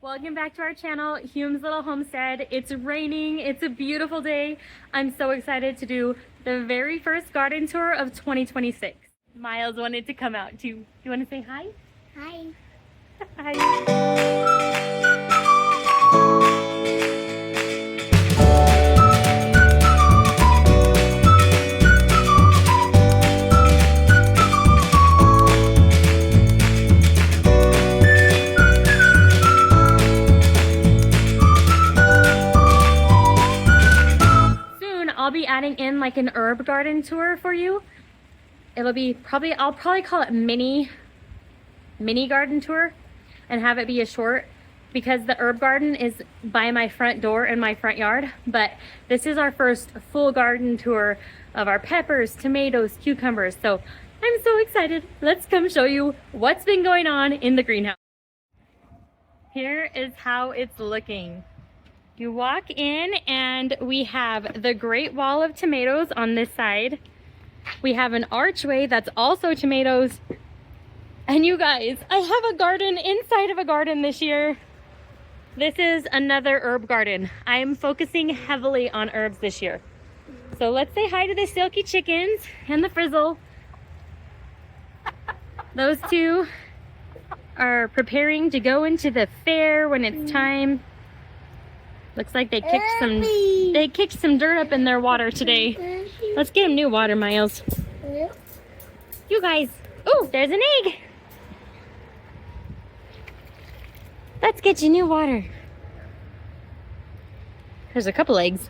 Welcome back to our channel, Hume's Little Homestead. It's raining, it's a beautiful day. I'm so excited to do the very first garden tour of 2026. Miles wanted to come out too. You want to say hi? Hi. Hi. I'll be adding in like an herb garden tour for you. It'll be I'll probably call it mini garden tour and have it be a short, because the herb garden is by my front door in my front yard. But this is our first full garden tour of our peppers, tomatoes, cucumbers. So I'm so excited. Let's come show you what's been going on in the greenhouse. Here is how it's looking. You walk in and we have the Great Wall of tomatoes on this side. We have an archway that's also tomatoes. And you guys, I have a garden inside of a garden this year. This is another herb garden. I am focusing heavily on herbs this year. So let's say hi to the silky chickens and the frizzle. Those two are preparing to go into the fair when it's time. Looks like they kicked some dirt up in their water today. Let's get them new water, Miles. You guys, oh, there's an egg. Let's get you new water. There's a couple eggs.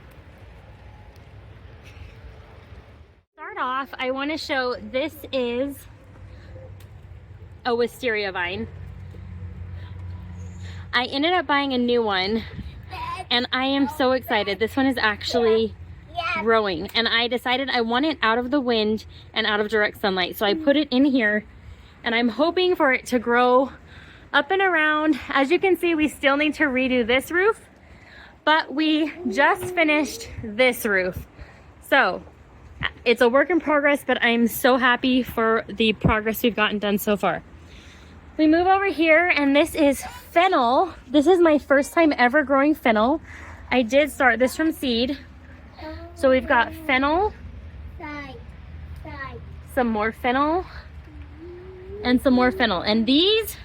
Start off, I want to show, this is a wisteria vine. I ended up buying a new one. And I am so excited. This one is actually growing. And I decided I want it out of the wind and out of direct sunlight. So I put it in here and I'm hoping for it to grow up and around. As you can see, we still need to redo this roof, but we just finished this roof. So it's a work in progress, but I'm so happy for the progress we've gotten done so far. We move over here and this is fennel. This is my first time ever growing fennel. I did start this from seed. So we've got fennel, some more fennel, and some more fennel. And these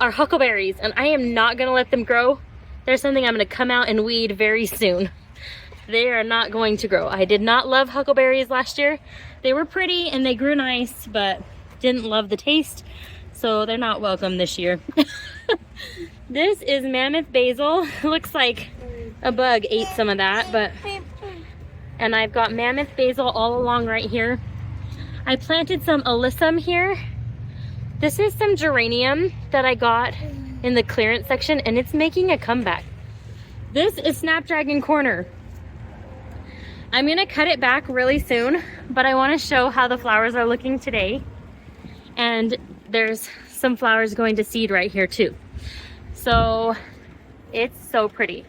are huckleberries and I am not gonna let them grow. There's something I'm gonna come out and weed very soon. They are not going to grow. I did not love huckleberries last year. They were pretty and they grew nice, but didn't love the taste. So they're not welcome this year. This is Mammoth Basil. Looks like a bug ate some of that, and I've got Mammoth Basil all along right here. I planted some Alyssum here. This is some geranium that I got in the clearance section and it's making a comeback. This is Snapdragon Corner. I'm gonna cut it back really soon, but I want to show how the flowers are looking today. And there's some flowers going to seed right here too. So it's so pretty.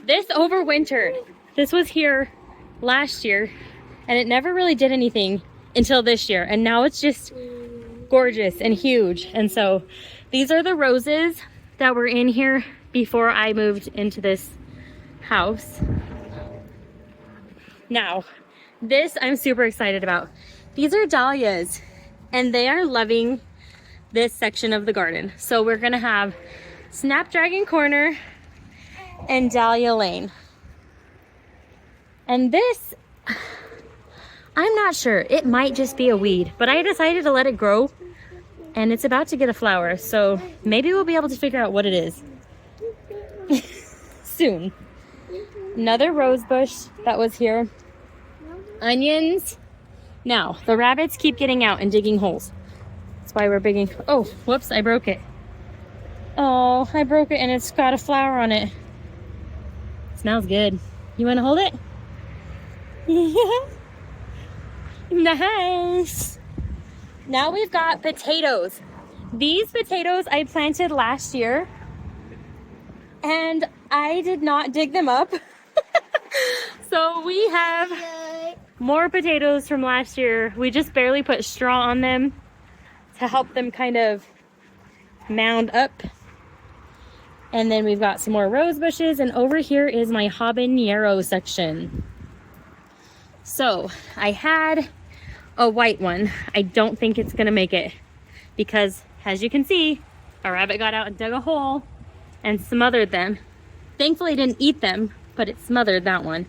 This overwintered. This was here last year and it never really did anything until this year. And now it's just gorgeous and huge. And so these are the roses that were in here before I moved into this house. Now, this I'm super excited about. These are dahlias and they are loving this section of the garden. So we're gonna have Snapdragon Corner and Dahlia Lane. And this, I'm not sure, it might just be a weed, but I decided to let it grow and it's about to get a flower. So maybe we'll be able to figure out what it is soon. Another rose bush that was here. Onions. Now, the rabbits keep getting out and digging holes. That's why we're digging. Oh, whoops, I broke it. Oh, I broke it and it's got a flower on it. Smells good. You want to hold it? Nice. Now we've got potatoes. These potatoes I planted last year and I did not dig them up. So we have more potatoes from last year. We just barely put straw on them to help them kind of mound up. And then we've got some more rose bushes, and over here is my habanero section. So I had a white one. I don't think it's gonna make it because, as you can see, a rabbit got out and dug a hole and smothered them. Thankfully it didn't eat them, but it smothered that one.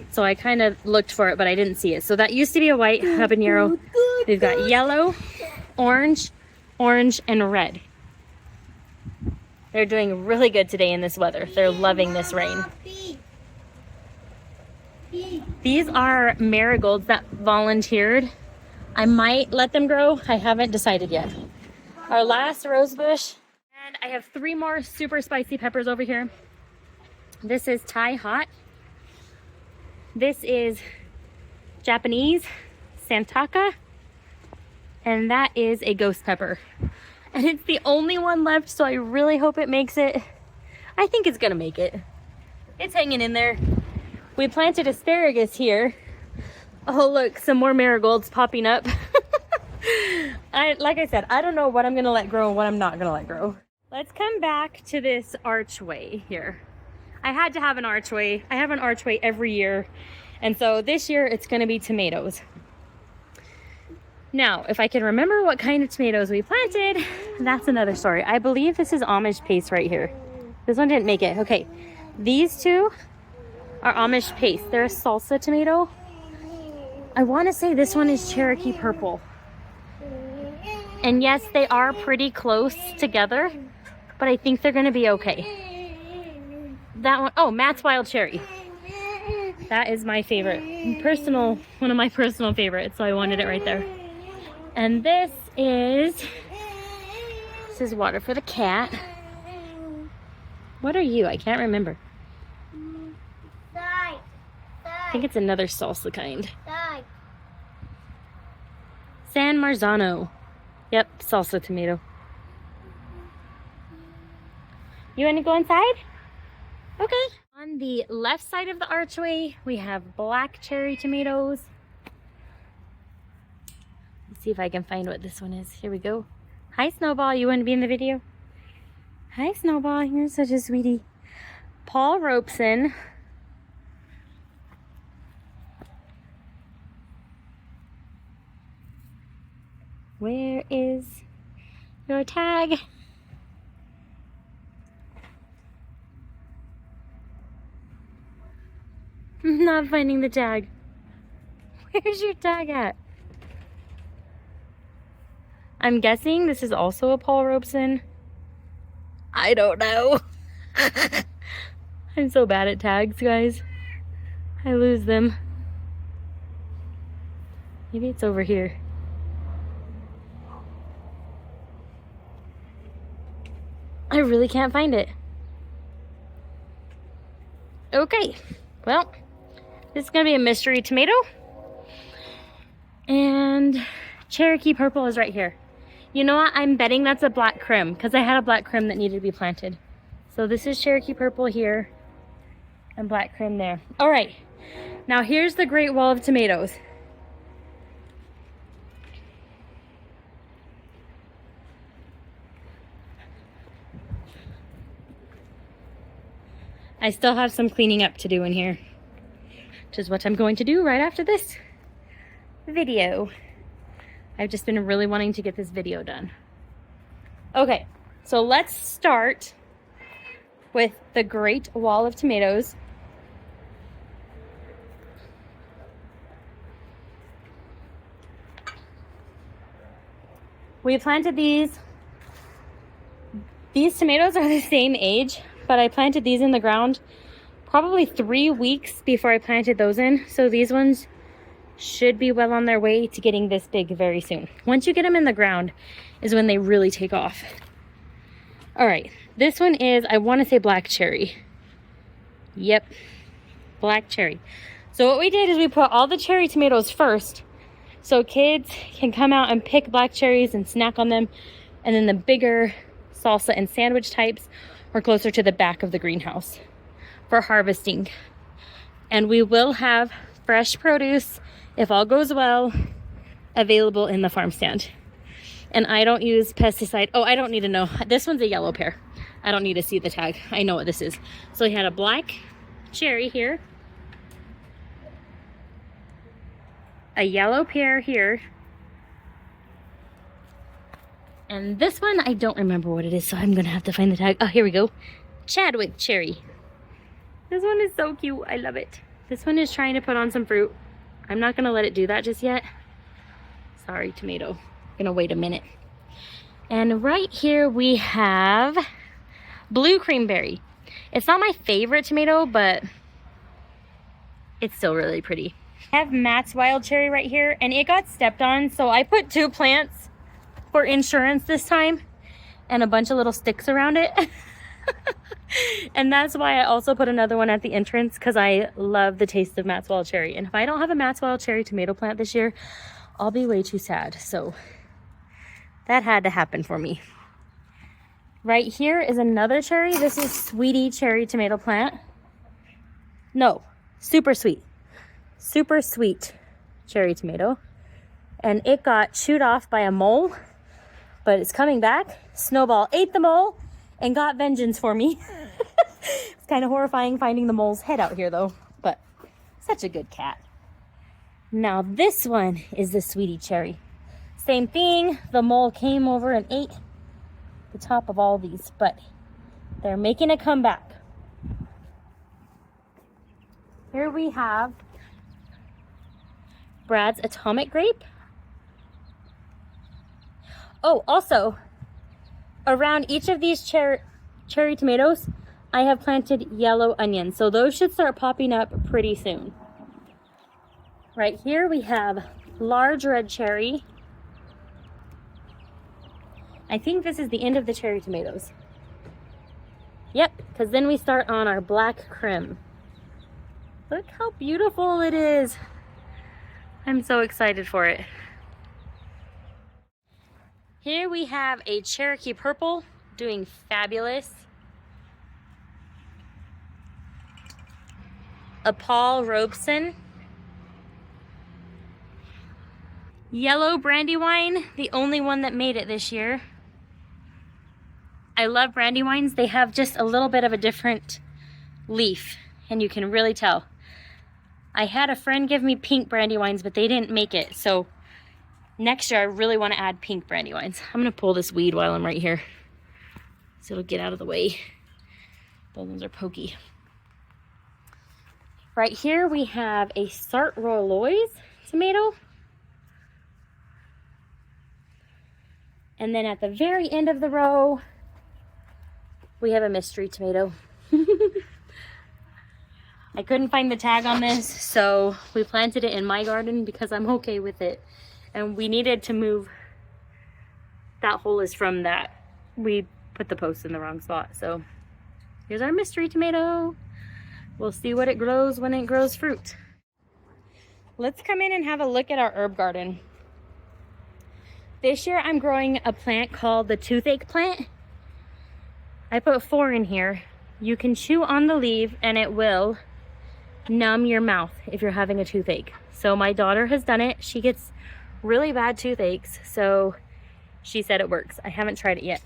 So I kind of looked for it, but I didn't see it. So that used to be a white habanero. We've got yellow, orange, and red. They're doing really good today in this weather. They're loving this rain. These are marigolds that volunteered. I might let them grow. I haven't decided yet. Our last rose bush. And I have 3 more super spicy peppers over here. This is Thai hot. This is Japanese Santaka. And that is a ghost pepper. And it's the only one left, so I really hope it makes it. I think it's gonna make it. It's hanging in there. We planted asparagus here. Oh look, some more marigolds popping up. Like I said, I don't know what I'm gonna let grow and what I'm not gonna let grow. Let's come back to this archway here. I had to have an archway. I have an archway every year. And so this year it's gonna be tomatoes. Now, if I can remember what kind of tomatoes we planted, that's another story. I believe this is Amish paste right here. This one didn't make it. Okay, these two are Amish paste. They're a salsa tomato. I want to say this one is Cherokee purple. And yes, they are pretty close together, but I think they're going to be okay. That one, oh, Matt's Wild Cherry. That is my favorite. One of my personal favorites, so I wanted it right there. And this is water for the cat. What are you? I can't remember. I think it's another salsa kind. San Marzano. Yep, salsa tomato. You want to go inside? Okay. On the left side of the archway, we have black cherry tomatoes. Let's see if I can find what this one is. Here we go. Hi, Snowball. You want to be in the video? Hi, Snowball. You're such a sweetie. Paul Robeson. Where is your tag? I'm not finding the tag. Where's your tag at? I'm guessing this is also a Paul Robeson. I don't know. I'm so bad at tags, guys. I lose them. Maybe it's over here. I really can't find it. Okay, well, this is gonna be a mystery tomato. And Cherokee purple is right here. You know what? I'm betting that's a black crim because I had a black crim that needed to be planted. So this is Cherokee purple here and black crim there. All right, now here's the Great Wall of Tomatoes. I still have some cleaning up to do in here, which is what I'm going to do right after this video. I've just been really wanting to get this video done. Okay, so let's start with the Great Wall of Tomatoes. We planted these. These tomatoes are the same age, but I planted these in the ground probably 3 weeks before I planted those in. So these ones should be well on their way to getting this big very soon. Once you get them in the ground is when they really take off. All right, this one is, I want to say black cherry. Yep, black cherry. So what we did is we put all the cherry tomatoes first so kids can come out and pick black cherries and snack on them. And then the bigger salsa and sandwich types are closer to the back of the greenhouse for harvesting. And we will have fresh produce, if all goes well, available in the farm stand. And I don't use pesticide. Oh, I don't need to know. This one's a yellow pear. I don't need to see the tag. I know what this is. So we had a black cherry here, a yellow pear here, and this one, I don't remember what it is, so I'm gonna have to find the tag. Oh, here we go. Chadwick cherry. This one is so cute. I love it. This one is trying to put on some fruit. I'm not gonna let it do that just yet. Sorry, tomato. I'm gonna wait a minute. And right here we have blue creamberry. It's not my favorite tomato, but it's still really pretty. I have Matt's wild cherry right here, and it got stepped on, so I put 2 plants for insurance this time and a bunch of little sticks around it. And that's why I also put another one at the entrance, because I love the taste of Matt's wild cherry. And if I don't have a Matt's wild cherry tomato plant this year, I'll be way too sad. So that had to happen for me. Right here is another cherry. This is Sweetie cherry tomato plant. No, super sweet cherry tomato. And it got chewed off by a mole, but it's coming back. Snowball ate the mole and got vengeance for me. It's kind of horrifying finding the mole's head out here though, but such a good cat. Now this one is the Sweetie cherry. Same thing, the mole came over and ate the top of all these, but they're making a comeback. Here we have Brad's Atomic Grape. Oh, also, around each of these cherry tomatoes, I have planted yellow onions, so those should start popping up pretty soon. Right here we have large red cherry. I think this is the end of the cherry tomatoes. Yep, because then we start on our black creme. Look how beautiful it is. I'm so excited for it. Here we have a Cherokee Purple doing fabulous. A Paul Robeson. Yellow Brandywine, the only one that made it this year. I love Brandywines. They have just a little bit of a different leaf, and you can really tell. I had a friend give me pink Brandywines, but they didn't make it, so next year I really want to add pink Brandywines. I'm going to pull this weed while I'm right here, so it'll get out of the way. Those ones are pokey. Right here we have a Sartre Royaloise tomato. And then at the very end of the row, we have a mystery tomato. I couldn't find the tag on this, so we planted it in my garden because I'm okay with it. And we needed to move. That hole is from that. We put the post in the wrong spot. So here's our mystery tomato. We'll see what it grows when it grows fruit. Let's come in and have a look at our herb garden. This year I'm growing a plant called the toothache plant. I put 4 in here. You can chew on the leaf and it will numb your mouth if you're having a toothache. So my daughter has done it. She gets really bad toothaches, so she said it works. I haven't tried it yet.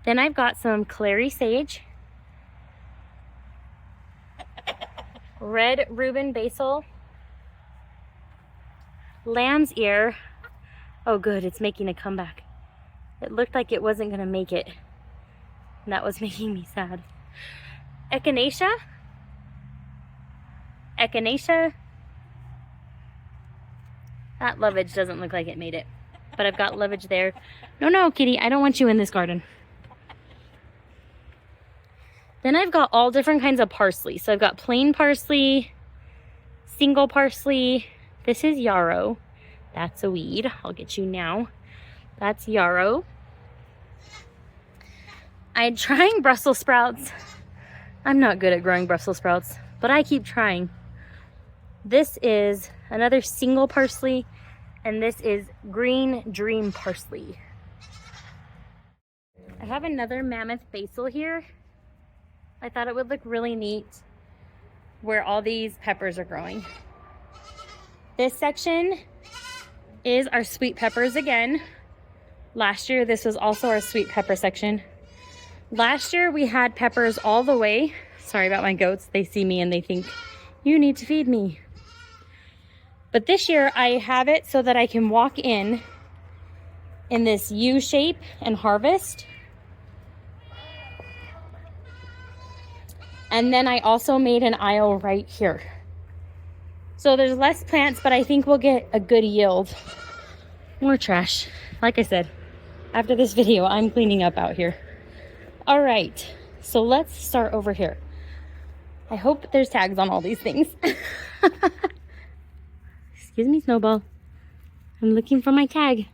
Then I've got some clary sage, red Reuben basil, lamb's ear. Oh good, it's making a comeback. It looked like it wasn't gonna make it, and that was making me sad. Echinacea. That lovage doesn't look like it made it, but I've got lovage there. No, kitty, I don't want you in this garden. Then I've got all different kinds of parsley. So I've got plain parsley, single parsley. This is yarrow. That's a weed. I'll get you now. That's yarrow. I'm trying Brussels sprouts. I'm not good at growing Brussels sprouts, but I keep trying. This is another single parsley, and this is green dream parsley. I have another Mammoth Basil here. I thought it would look really neat where all these peppers are growing. This section is our sweet peppers again. Last year, this was also our sweet pepper section. Last year we had peppers all the way. Sorry about my goats. They see me and they think, you need to feed me. But this year I have it so that I can walk in this U shape and harvest. And then I also made an aisle right here. So there's less plants, but I think we'll get a good yield. More trash. Like I said, after this video, I'm cleaning up out here. All right, so let's start over here. I hope there's tags on all these things. Excuse me, Snowball. I'm looking for my tag.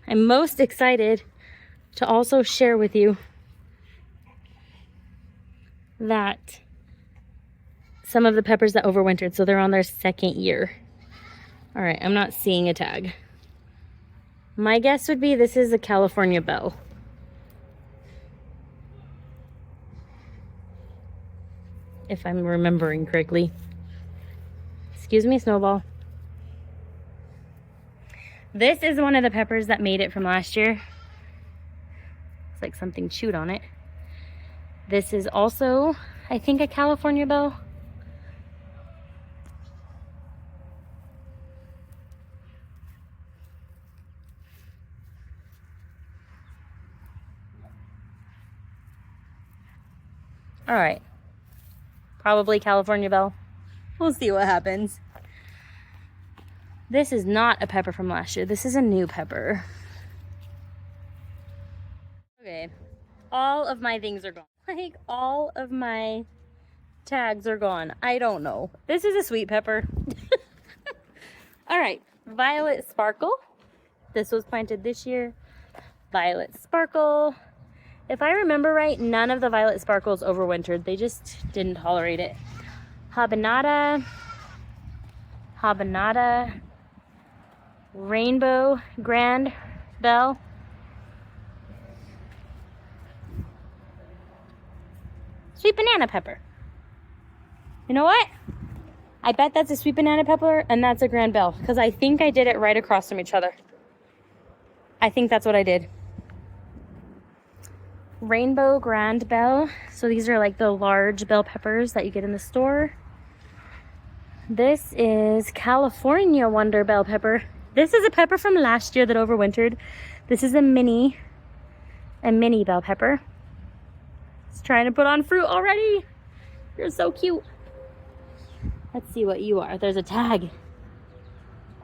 I'm most excited to also share with you that some of the peppers that overwintered, so they're on their second year. All right, I'm not seeing a tag. My guess would be this is a California bell. If I'm remembering correctly. Excuse me, Snowball. This is one of the peppers that made it from last year. It's like something chewed on it. This is also, I think, a California bell. All right, probably California bell. We'll see what happens. This is not a pepper from last year. This is a new pepper. Okay, all of my things are gone. Like, all of my tags are gone. I don't know. This is a sweet pepper. All right, Violet Sparkle. This was planted this year. Violet Sparkle. If I remember right, none of the Violet Sparkles overwintered. They just didn't tolerate it. Habanero. Rainbow Grand Bell. Sweet banana pepper. You know what? I bet that's a sweet banana pepper and that's a grand bell, because I think I did it right across from each other. I think that's what I did. Rainbow Grand Bell. So these are like the large bell peppers that you get in the store. This is California Wonder Bell Pepper. This is a pepper from last year that overwintered. This is a mini bell pepper. It's trying to put on fruit already. You're so cute. Let's see what you are. There's a tag.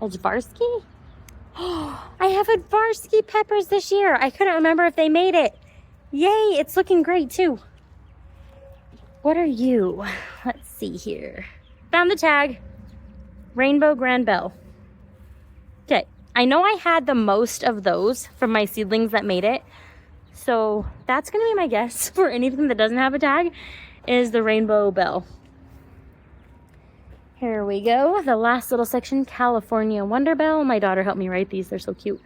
Advarsky? Oh, I have Advarsky peppers this year. I couldn't remember if they made it. Yay, it's looking great too. What are you? Let's see here. Found the tag. Rainbow Grand Bell. Okay, I know I had the most of those from my seedlings that made it. So that's gonna be my guess for anything that doesn't have a tag is the Rainbow Bell. Here we go. The last little section, California Wonder Bell. My daughter helped me write these. They're so cute.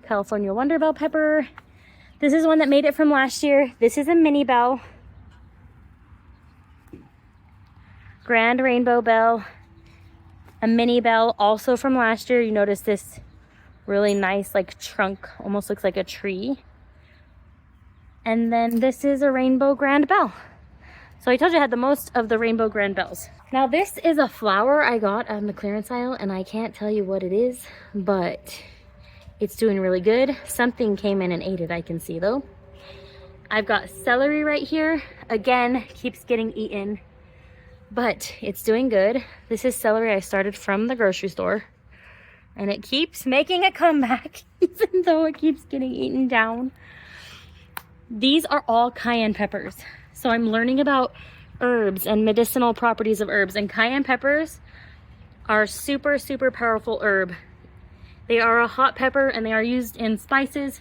California Wonder Bell pepper. This is one that made it from last year. This is a mini bell. Grand Rainbow Bell. A mini bell also from last year. You notice this really nice like trunk, almost looks like a tree. And then this is a Rainbow Grand Bell. So I told you I had the most of the Rainbow Grand Bells. Now this is a flower I got on the clearance aisle and I can't tell you what it is, but it's doing really good. Something came in and ate it, I can see though. I've got celery right here. Again, keeps getting eaten, but it's doing good. This is celery I started from the grocery store and it keeps making a comeback even though it keeps getting eaten down. These are all cayenne peppers. So I'm learning about herbs and medicinal properties of herbs, and cayenne peppers are super, super powerful herb. They are a hot pepper and they are used in spices.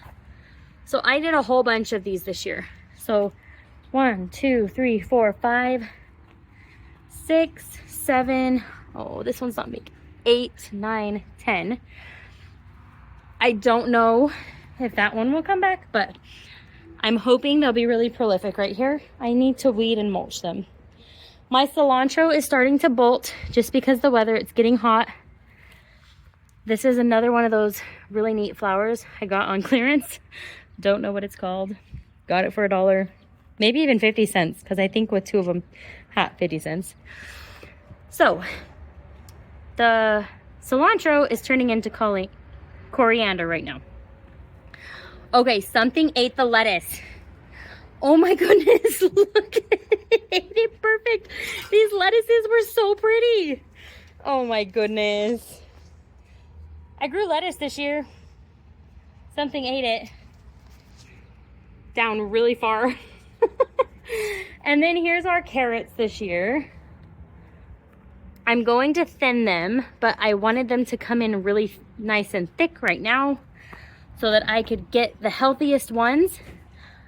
So I did a whole bunch of these this year. So 1, 2, 3, 4, 5, 6, 7, oh, this one's not big, 8, 9, 10. I don't know if that one will come back, but I'm hoping they'll be really prolific right here. I need to weed and mulch them. My cilantro is starting to bolt just because the weather, it's getting hot. This is another one of those really neat flowers I got on clearance. Don't know what it's called. Got it for $1. Maybe even 50 cents, because I think with 2 of them, 50 cents. So, the cilantro is turning into coriander right now. Okay, something ate the lettuce. Oh my goodness, look, it ate it perfect. These lettuces were so pretty. Oh my goodness. I grew lettuce this year. Something ate it down really far. And then here's our carrots this year. I'm going to thin them, but I wanted them to come in really nice and thick right now so that I could get the healthiest ones.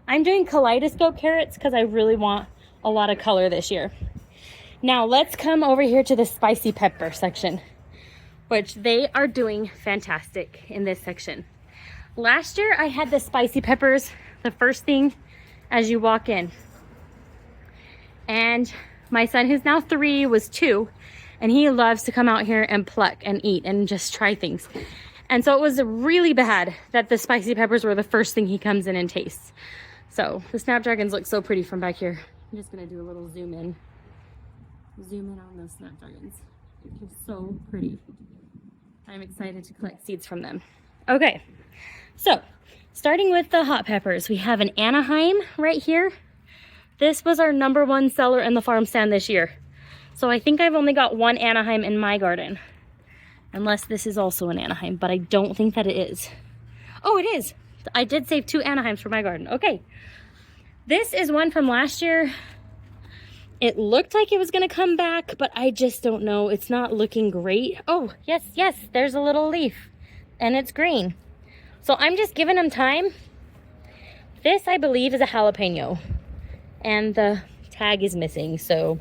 I'm doing Kaleidoscope carrots because I really want a lot of color this year. Now let's come over here to the spicy pepper section, which they are doing fantastic in this section. Last year I had the spicy peppers the first thing as you walk in. And my son, who's now 3, was 2, and he loves to come out here and pluck and eat and just try things. And so it was really bad that the spicy peppers were the first thing he comes in and tastes. So the snapdragons look so pretty from back here. I'm just gonna do a little zoom in. Zoom in on those snapdragons. They're so pretty. I'm excited to collect seeds from them. Okay, so starting with the hot peppers, we have an Anaheim right here. This was our #1 seller in the farm stand this year. So I think I've only got 1 Anaheim in my garden. Unless this is also an Anaheim, but I don't think that it is. Oh, it is. I did save 2 Anaheims for my garden. Okay. This is one from last year. It looked like it was going to come back, but I just don't know. It's not looking great. Oh, yes, yes. There's a little leaf. And it's green. So I'm just giving them time. This, I believe, is a jalapeno. And the tag is missing, so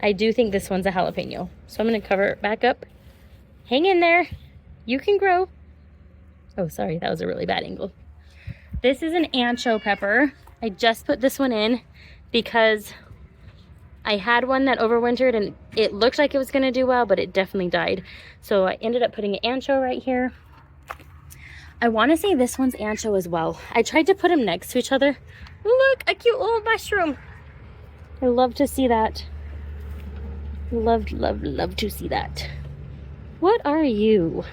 I do think this one's a jalapeno. So I'm going to cover it back up. Hang in there. You can grow. Oh, sorry. That was a really bad angle. This is an ancho pepper. I just put this one in because I had one that overwintered and it looked like it was going to do well, but it definitely died. So I ended up putting an ancho right here. I want to say this one's ancho as well. I tried to put them next to each other. Look, a cute little mushroom. I love to see that. Love, love, love to see that. What are you?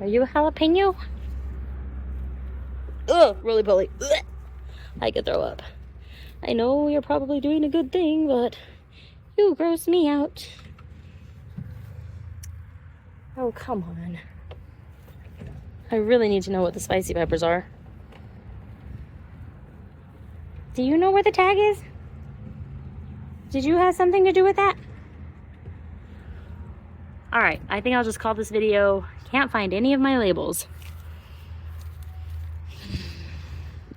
Are you a jalapeno? Ugh, really bully. Ugh. I could throw up. I know you're probably doing a good thing, but you gross me out. Oh, come on. I really need to know what the spicy peppers are. Do you know where the tag is? Did you have something to do with that? All right, I think I'll just call this video, can't find any of my labels.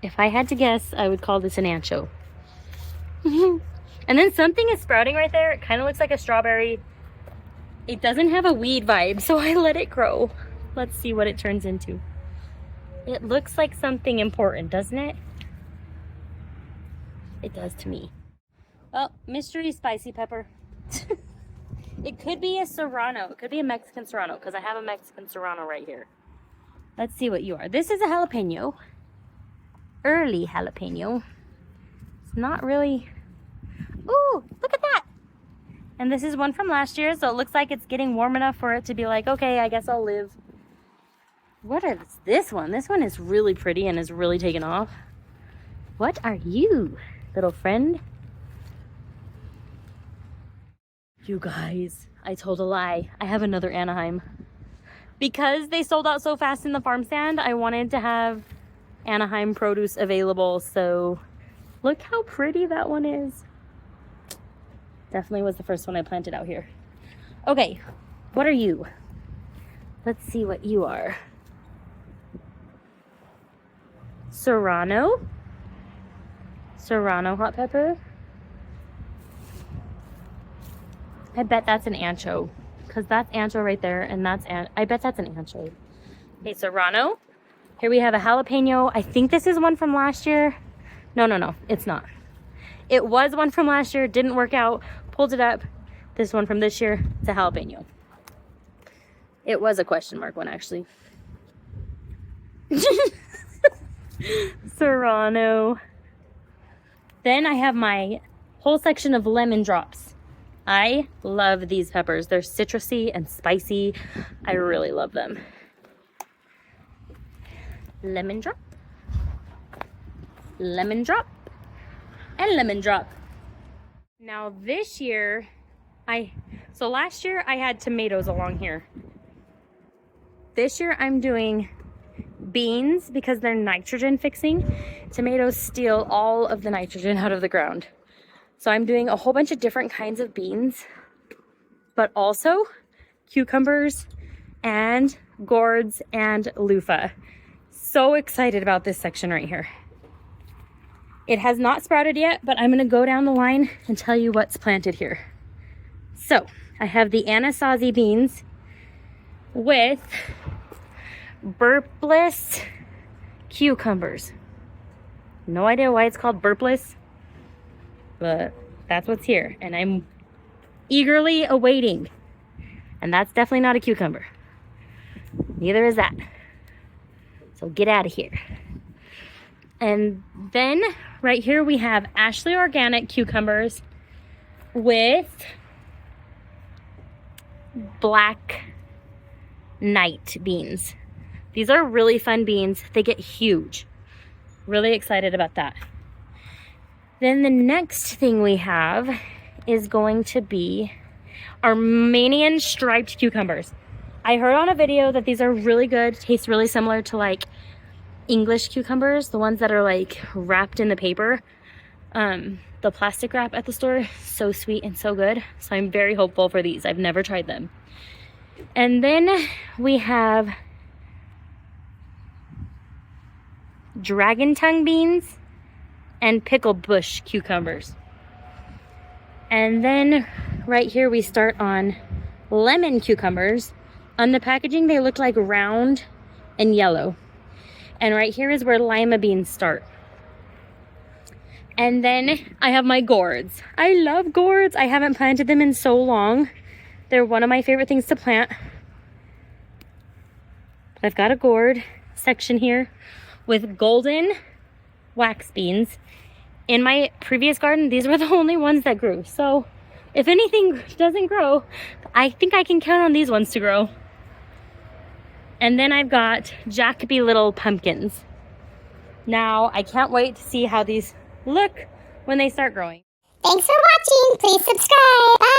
If I had to guess, I would call this an ancho. And then something is sprouting right there. It kind of looks like a strawberry. It doesn't have a weed vibe, so I let it grow. Let's see what it turns into. It looks like something important, doesn't it? It does to me. Well, mystery spicy pepper. It could be a serrano. It could be a Mexican serrano because I have a Mexican serrano right here. Let's see what you are. This is a jalapeno. Early jalapeno. It's not really... Ooh, look at that! And this is one from last year, so it looks like it's getting warm enough for it to be like, okay, I guess I'll live. What is this one? This one is really pretty and is really taken off. What are you, little friend? You guys, I told a lie. I have another Anaheim. Because they sold out so fast in the farm stand, I wanted to have Anaheim produce available, so look how pretty that one is. Definitely was the first one I planted out here. Okay, what are you? Let's see what you are. Serrano? Serrano hot pepper? I bet that's an ancho, because that's ancho right there, and that's I bet that's an ancho. Okay, Serrano. Here we have a jalapeno. I think this is one from last year. No, it's not. It was one from last year, didn't work out, pulled it up. This one from this year, it's a jalapeno. It was a question mark one, actually. Serrano. Then I have my whole section of lemon drops. I love these peppers. They're citrusy and spicy. I really love them. Lemon drop, and lemon drop. Now this year, so last year I had tomatoes along here. This year I'm doing beans because they're nitrogen fixing. Tomatoes steal all of the nitrogen out of the ground. So I'm doing a whole bunch of different kinds of beans, but also cucumbers and gourds and loofah. So excited about this section right here. It has not sprouted yet, but I'm gonna go down the line and tell you what's planted here. So I have the Anasazi beans with burpless cucumbers. No idea why it's called burpless, but that's what's here, and I'm eagerly awaiting. And that's definitely not a cucumber. Neither is that. So get out of here. And then right here we have Ashley Organic cucumbers with Black Knight beans. These are really fun beans. They get huge. Really excited about that. Then the next thing we have is going to be Armenian striped cucumbers. I heard on a video that these are really good, taste really similar to like English cucumbers, the ones that are like wrapped in the paper, the plastic wrap at the store. So sweet and so good. So I'm very hopeful for these. I've never tried them. And then we have dragon tongue beans and pickle bush cucumbers. And then right here we start on lemon cucumbers. On the packaging they look like round and yellow. And right here is where lima beans start. And then I have my gourds. I love gourds. I haven't planted them in so long. They're one of my favorite things to plant. I've got a gourd section here with golden wax beans. In my previous garden, these were the only ones that grew. So if anything doesn't grow, I think I can count on these ones to grow. And then I've got Jacoby little pumpkins. Now, I can't wait to see how these look when they start growing. Thanks for watching. Please subscribe. Bye.